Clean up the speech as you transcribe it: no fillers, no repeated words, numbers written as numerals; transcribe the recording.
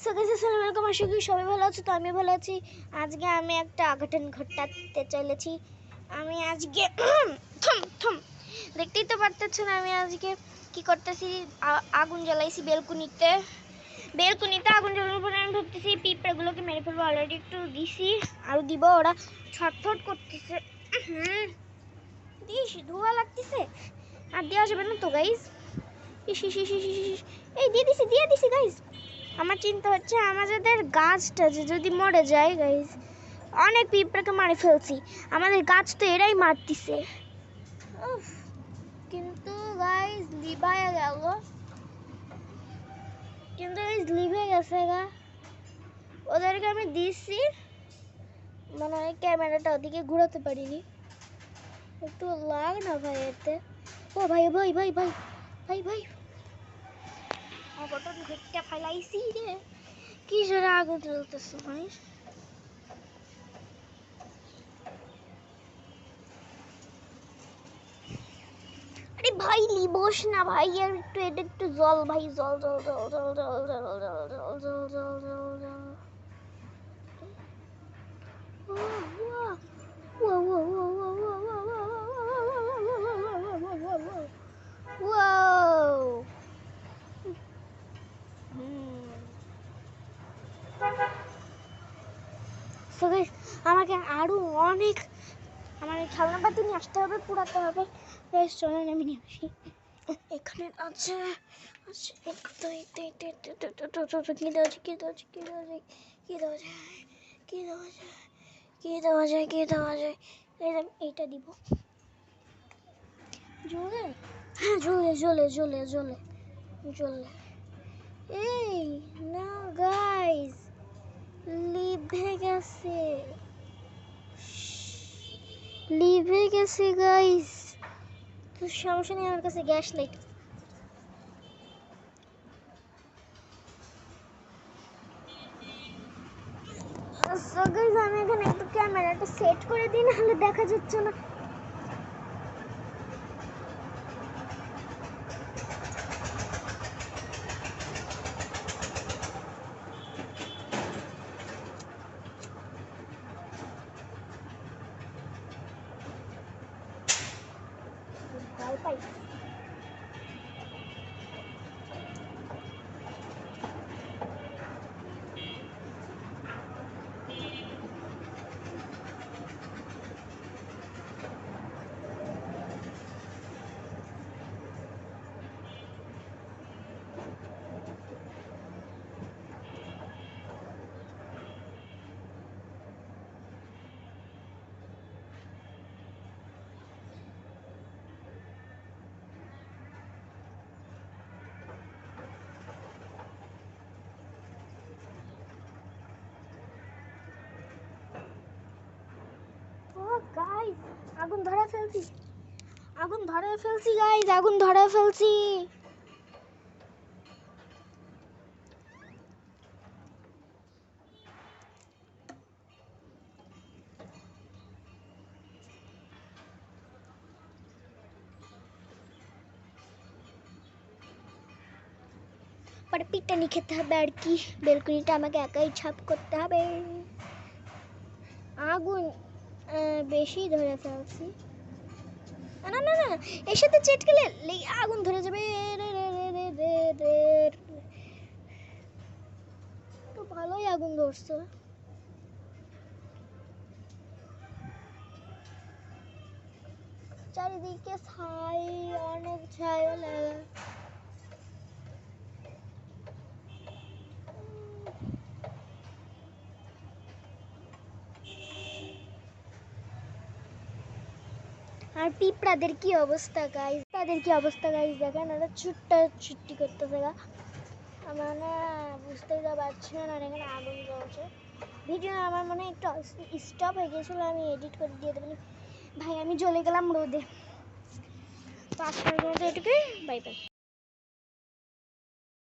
So guys আসসালামু আলাইকুম, আশা করি সবাই ভালো আছো। তো আমি ভালো আছি। আজকে আমি একটা অঘটন ঘটাতে চলেছি। আমি আজকে থম থম দেখতেই তো পারতেছেন আমি আজকে কি করতেছি। আগুন জ্বালাইছি বেলকুনিতে আগুন জ্বালানোর পরে আমি ভাবতেছি পিঁপড়াগুলোকে মেরে ফেলবো। অলরেডি একটু দিছি, আরও দিব। ওরা ছটফট করতেছে, দিস ধোয়া লাগতেছে, আর দেওয়া যাবে না তো গাইস। ইস ইস ইস ইস ইস, এই দিয়ে দিছি গাইস। আমার চিন্তা হচ্ছে আমাদের গাছটা যদি মরে যায় গাইস, অনেক পিঁপড়াকে মারে ফেলছি, আমাদের গাছ তো এরাই মারতিছে। কিন্তু গাইস লিভায় গেল, লিভে গেছে গা। ওদেরকে আমি দিচ্ছি, মানে ক্যামেরাটা ওদিকে ঘোরাতে পারিনি। একটু লাগ না ভাই এতে। ও ভাই ভাই ভাই ভাই ভাই ভাই অঘটন ঘটটা ফেলাইছি রে। কি জোরে আগুন জ্বলতেছে ভাই। আরে ভাই লিবোস না ভাই, আর একটু এটা একটু জল ভাই, জল জল জল জল জল জল জল জল জল জল জল জল। আমাকে আরো অনেক আমার খেলনা পাতি নিয়ে আসতে হবে, পুরাতে হবে। বেশ চলেন আমি নিয়ে আসি। এখানে আছে কি দেওয়া যায়। এইটা দিব। জ্বলে, হ্যাঁ জ্বলে। এই না গাইস, লিভে গেছে গাইস। তো সমস্যা নেই, আমার কাছে গ্যাস লাইট। সো গাইস আমি এখানে একটু ক্যামেরাটা সেট করে দিই, নাহলে দেখা যাচ্ছে না। পাই গাইস, আগুন ধরে ফেলছি গাইস, আগুন ধরে ফেলছি। পরে পিটানি খেতে হবে আর কি। বেলকুনিটা আমাকে একাই ছাপ করতে হবে। আগুন বেশি ধরে ফেলছি। না না না, এর সাথে চেটকেলে আগুন ধরে যাবে। তো ভালোই আগুন ধরছে। চারিদিকে ছাই, অনেক ছায়া লাগা। আর পিঁপড়াদের কি অবস্থা গাইস, দেখেন ওরা ছুট্টি করতেছে গা। মানে বুঝতেই তো পারছি না, আর এখানে আগুন জ্বলছে। ভিডিও আমার মনে হয় একটু স্টপ হয়ে গিয়েছিল, আমি এডিট করে দিয়ে দেবো। ভাই আমি জ্বলে গেলাম রোদে। তো আজকের মতো এটুকুই, বাই বাই।